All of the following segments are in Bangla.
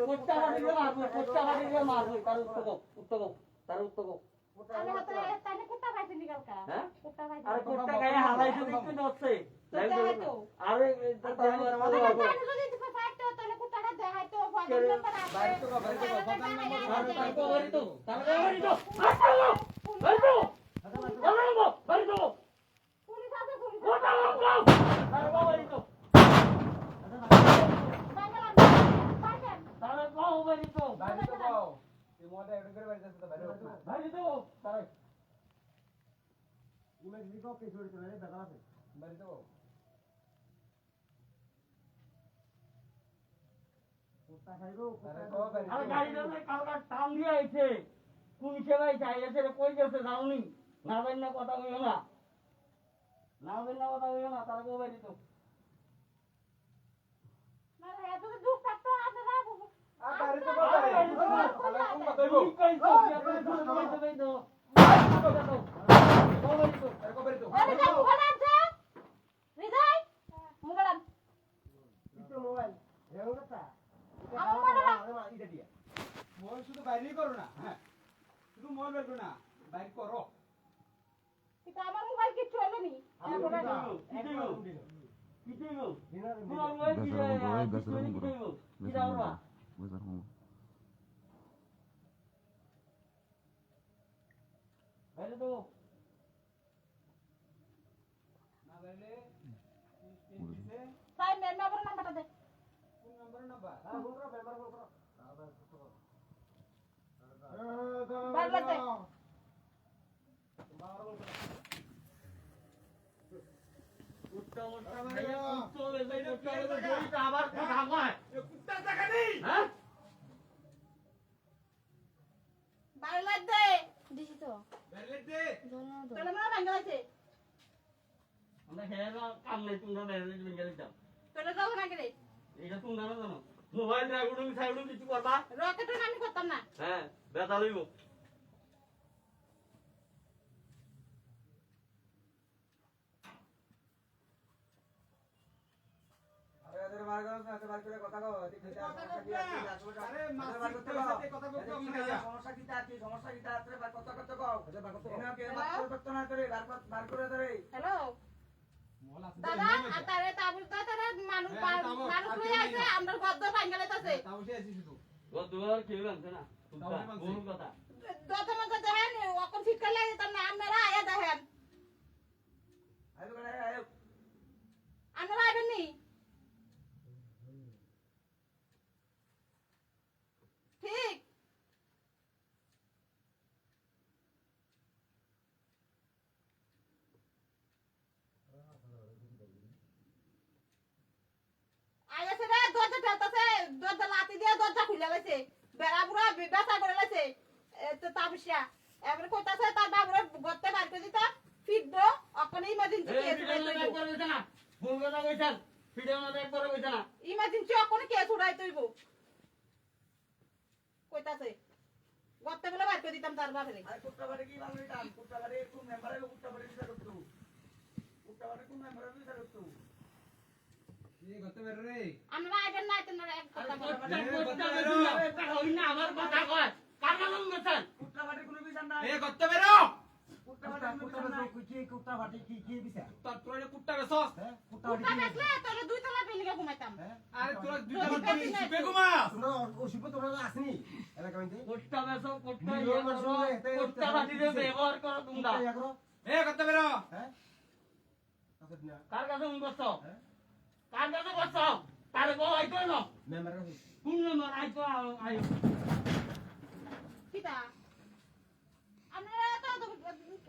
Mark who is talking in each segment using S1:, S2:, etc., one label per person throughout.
S1: কোট্টা বাড়িতে মারবো তার উত্তর
S2: আমি হাতে তাইলে কুত্তা খাইছি নি কালকা
S1: হ্যাঁ
S2: কুত্তা খাইছি
S1: আরে কোট্টা গায়ে হালাইছে দেখতে নচ্ছে আরে
S2: যদি তুমি ফাইতো তাহলে কুত্তাটা দেখাইতো ফোন নাম্বার আছে
S3: বাড়ি তো
S1: বাড়ি তো
S2: পুলিশ আছে পুলিশ
S3: এই মোটা এড করে বাড়ি যাচ্ছে তো বাইরে উঠ না
S1: বাড়ি তো তাই
S3: ইমার্জেন্সি কো কে জড়িত না দাদা আছে বাড়ি তো কুত্তা খাইবো
S1: আরে গাড়িটা কালকা টান দিয়ে আইছে কোন সেবাই চাইছে রে কই গেছে জানুনি না বেন না কথা হইও না তার গো বাড়ি তো
S2: না এত তো দুঃখ থাকতো আছে না
S3: আ বাড়ি তো বাড়ি কোন কথা হইবো
S1: কই তো
S3: বাড়ি তো
S2: আরে যা মোবাইল আছে হৃদয় মোবাইল আন
S3: ইতো মোবাইল এও কথা এটা দিয়া মোবাইল শুধু বাইরেই করো না হ্যাঁ শুধু মোবাইল বের করো না বাইর করো
S2: কিন্তু আমার মোবাইল কিচ্ছু হলো নি
S3: না বাইরে
S2: তাই মেম্বার নাম্বারটা দে
S3: কোন নম্বরের নাম্বার
S2: বাইরে দে
S1: আবার কথা কয়
S3: কুত্তা জায়গা নেই
S1: হ্যাঁ
S2: বাইরে দে দিছি তো
S3: বাইরে দে
S2: তাহলে মা ভাঙা আছে
S1: আমরা হেয়ার কাম নাই তোমরা বাইরে বেঙ্গলি যাও
S2: তোরা যাও না করে
S1: এটা তোমরা না জানো মোবাইল রাগুডুম সাইডুম কিছু করবা
S2: রকেটও আমি করতাম না
S1: হ্যাঁ বেতা লইব
S3: আরে বার করো না বার করে কথা কও আরে মাছ সাথে কথা বলতে আমরা
S4: সমস্যা কিটা আছে বার কথা কও এনাকে মাত্র করতে না করে বার করে ধরে
S2: হ্যালো দাদা আতারে তাবুল তারে মানুষ লই আছে আমরা গদ্দ ভাঙালেতাছে
S3: তাও সে আছি শুধু
S1: দুয়ার কেউ আনছে না বহু কথা
S2: দতম কথা দেখেন ওকন ঠিক করলে তার নাম মেরা আয়া দেখেন
S4: আয় তো আয়
S2: আমরা আইবেন নি ঠিক আইছে রে দরজা ঠেলতাছে দরজা লাতি দিয়ে দরজা খুলে গেছে বেড়া পুরা বেচা করে গেছে তো তাবসিয়া এবারে কইতাছে তার বাবুরে গত্তে বার করে দিতা ফিটবো অকনে ইমার্জেন্সি কেস উড়াইতো
S1: না ভুল কথা কইছেন ভিডিও না একবার কইছ না
S2: ইমার্জেন্সি অকনে কেস উড়াইতো কইতাছে গত্তে বলে বার করে দিতাম তার বাবুরে
S4: আরে কুত্তা বাড়ি কি বাংলা টান কুত্তা বাড়ি কোন মেম্বারে কুত্তা বাড়ি বিচার করতে কুত্তা বাড়ি কোন মেম্বারে বিচার করতে
S3: কি করতে বের রে
S2: আমরা আইবেন না তোমরা এক কথা বলো
S1: আমার কথা কয় কার নাম গেছেন
S4: কুত্তা বাড়ি কোনো বিচার নাই
S3: এ করতে বেরো
S4: কুত্তা বাড়ি কোনো বিচার নাই
S3: কুত্তা বাটি কি বিচার তোর কুত্তা বেছস হ্যাঁ
S2: কুত্তা দেখলে তোর দুই তলা বিল্ডিং এ ঘুমাইতাম
S3: আরে তোরা দুইটা বাটি শুবে ঘুমা
S5: তোমরা ওষুধ তোমরা আসনি এলাকা মধ্যে
S1: কোট্টা বেসো কোট্টা বাটি দিয়ে ব্যবহার করো তোমরা
S3: এ করতে বেরো
S5: হ্যাঁ আচ্ছা না
S1: কার কাছে উন করছো কার কাছে করছো তার গো আইতো না
S5: মেম্বার
S1: কোন নম্বর আইতো আই
S2: কিটা আমরা তো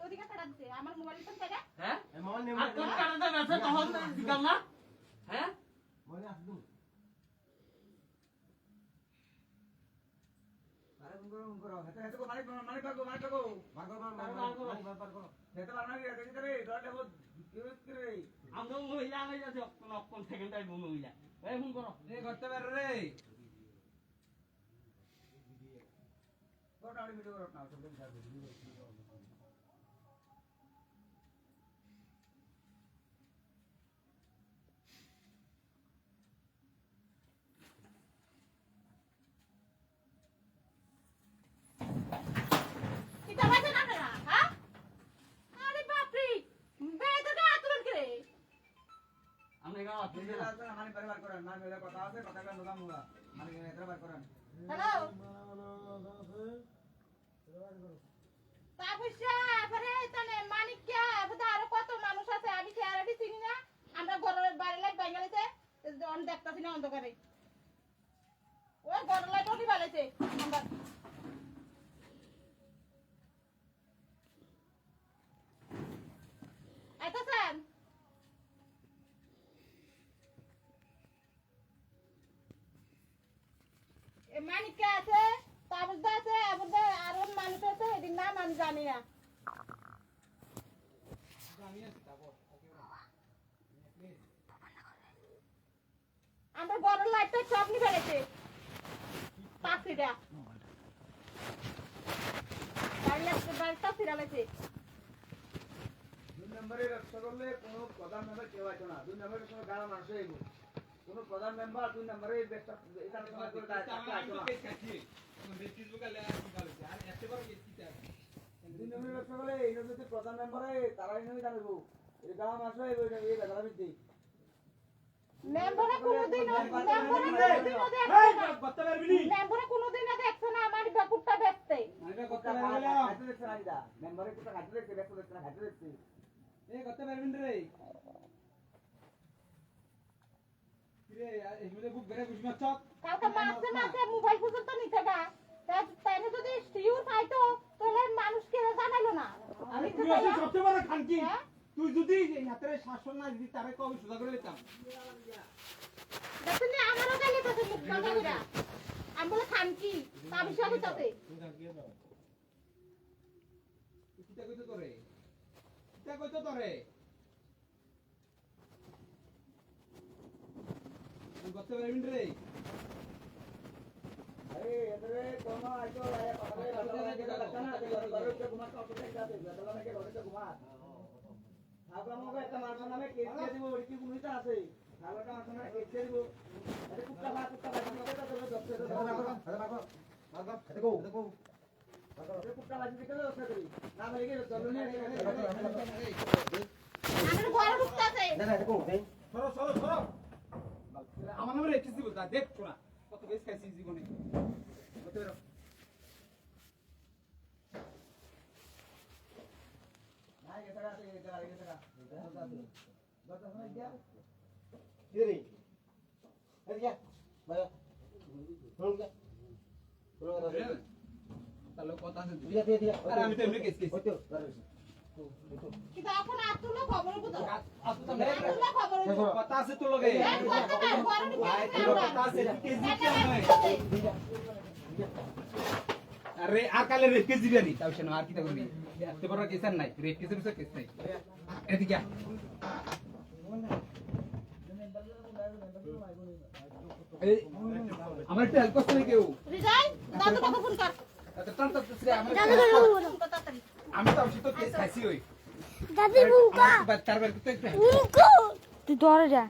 S2: ওদিকে ছাড়া দিতে আমার মোবাইল ফোন থেকে
S1: হ্যাঁ
S5: মোবাইল
S1: আর কোন কারণে বেসো তখন দিগাম না হ্যাঁ
S5: মোবাইল আছে তুমি
S4: আরে ফোন করো হেতে মালিক বাগো
S5: মার্গো
S4: হেতে বানা কি হেতে রে দরলে বহুত ইউজ করে
S1: আমরা মহিলা হয়ে যাচ্ছে কোন সেকেন্ড টাইম মহিলা এই ফোন করো
S3: এ করতে বের রে
S4: কোটা ভিডিও করো না সব বিচার
S3: মানে বার করেন মানে কথা আছে কথা কান নোলা মুলা মানে এতরা বার করেন
S2: হ্যালো তাপসা পরে তানে মানিক্যা বুদা আর কত মানুষ আছে আমি চেহারাটি চিনি না আমরা ঘরের বাইরে লাইট বাঙ্গালেছে অন দেখতাছি না অন্ধকারে ওই ঘরের লাইট ওটি বালেছে আমরা এত সান মানিক্যা আছে তাপসদা আছে আবুদা আর মানুষ আছে এদিন নাম আমি জানি না আমরা ঘরের লাইটটা সব নিয়ে ফেলেছে পাখিটা বাড়িটা ফিরালেছে
S3: 2 নম্বরে ব্যবসা করলে কোনো প্রধান মেম্বার কেউ আসে না 2 নম্বরের সময় গাড়া মানুষ হইব কোনো প্রধান মেম্বার 2 নম্বরে ব্যবসা এখানে সময় করে আসে না 2 নম্বরে ব্যবসা করলে এই যদি প্রধান মেম্বারে তারাই নই জানবো এই গাড়া মানুষ হইব এই বেদলা বিদ্যে
S2: মেম্বারে কোনোদিন দেখছে না আমার বাকুটটা দেখতে
S3: কথা বলে হাতে দেখছ না ইদা মেম্বারে কথা হাতে দেখছে দেখছ না হাতে দেখছে
S4: এ করতে পারবেন রে কিরে এই মধ্যে বুক বেরে বুঝ মাছ
S2: কালকে মাসে মাসে মোবাইল পর্যন্ত নিতে গা তাইলে যদি শিউর পাইতো তাহলে মানুষকে জানাইলো না
S4: আরে তুই আসলে সবচেয়ে বড় খানকি তুই যদি এই হাতের শাসন না দিতি তারে কবে সুদা করে দিতাম
S2: দেখুন আমারও গালি তো মুখ কাটা আমি বলে খান কি তা বিষয় হইতাছে
S4: কিটা কইতো তোরে কিটা কইতো তোরে আমি করতে পারবেন রে
S3: আরে এতরে কোন আইতো আয়া কথা বলে কথা না ঘরে ঘুমা তো অপেক্ষা আছে বেদলা নাকি ঘরে ঘুমা আমরা মগে একটা মানুষের নামে কেস দিয়ে দিব ওই কি গুণিতা আছে খাবারটা মানুষের নামে কেস দিয়ে দিব আরে কুত্তা ভাত মগে তো তুমি দপতে তো
S5: দেখো দেখো
S3: কুত্তা ভাত দিকে দপতে করি না ভাই কি দলনে
S2: আমার ঘরে ঢুকতাছে
S5: না না দেখো দেই
S4: সরো সরো সরো আমার নামে রেখে দিব তা দেখ শোনা কত বেশ খাইছি জীবনে করতে পারো
S3: না গেছে গেছে গেছে দপতে না গিয়া
S5: কি রে এই যা ভাই হল যা
S4: তাহলে কথা আছে
S5: দিয়া দিয়া দিয়া
S4: আরে আমি তো এমনি কেস কেস
S5: ওই তো দাঁড়া
S2: কিন্তু এখন আতুলো খবর বুঝো
S4: আচ্ছা
S2: আতুলো খবর বুঝো
S4: কথা আছে তো লগে কথা আছে কেস দিতে নাই আরে আর কালে রেট কেস দিবি তাও শোনা আর কিটা করবি এত বড় কেস আর নাই রেট কেসের বিষয় কেস নাই এদিকে এই আমার একটা হেল্প করতে কেউ
S2: রিজাই দাদু বাবা ফোন কর
S4: আমি তো অবশ্যই তো কেস খাইছি ওই
S6: দাদি বুকা
S4: চারবার করতে
S6: বুকা তুই দৌড়ে যা